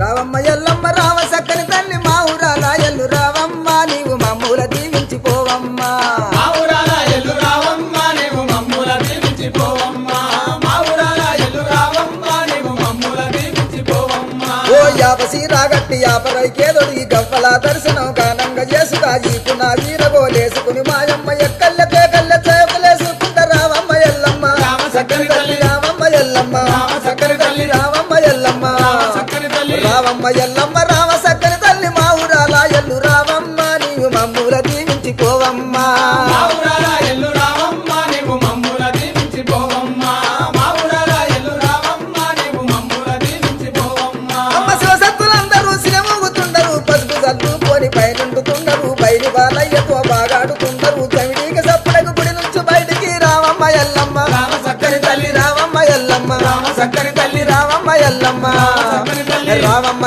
రావమ్మ ఎల్లమ్మ రావ సక్కని తల్లి మా ఊరాల ఎల్లు రావమ్మ నీవు మమ్ముల దీవించిపోవమ్మ మా ఊరాల ఎల్లు రావమ్మ నీవు మమ్ముల దీవించిపోవమ్మ మా ఊరాల ఎల్లు రావమ్మ నీవు మమ్ముల దీవించిపోవమ్మ ఓ యాపసి రాగట్టి యాపరైకేదొడి గవ్వల దర్శనం గానంగా చేసుగా ఈపున వీరగోలేసుకుని మాయమ్మ ఎక్కల్లకే కల్ల చేపలేసుకుంట రావమ్మ ఎల్లమ్మ రామ సక్కని తల్లి రావమ్మ ఎల్లమ్మ రామ సక్కని తల్లి రావమ్మ ఎల్లమ్మ సక్కని తల్లి రావమ్మ ఎల్లమ్మ రామ సక్కని తల్లి మా ఊరాల ఎల్లు రావమ్మ నీవు మమ్ముల దీవించిపోవమ్మ మా ఊరాల ఎల్లు రావమ్మ నీవు మమ్ముల దీవించిపోవమ్మ మా ఊరాల ఎల్లు రావమ్మ నీవు మమ్ముల దీవించిపోవమ్మ అమ్మ శివసత్తులందరూ సినమూగుతుండరు పసుపు సల్లు పోని పైనుండుతుండరు బయలు బాలయ్యతో బాగాడుతుండరు చమిడికి సప్పుడకు గుడి నుంచి బయటికి రావమ్మ ఎల్లమ్మ రామ సక్కని తల్లి రావమ్మ ఎల్లమ్మ రామ సక్కని తల్లి రావమ్మ ఎల్లమ్మ సక్కని తల్లి రావమ్మ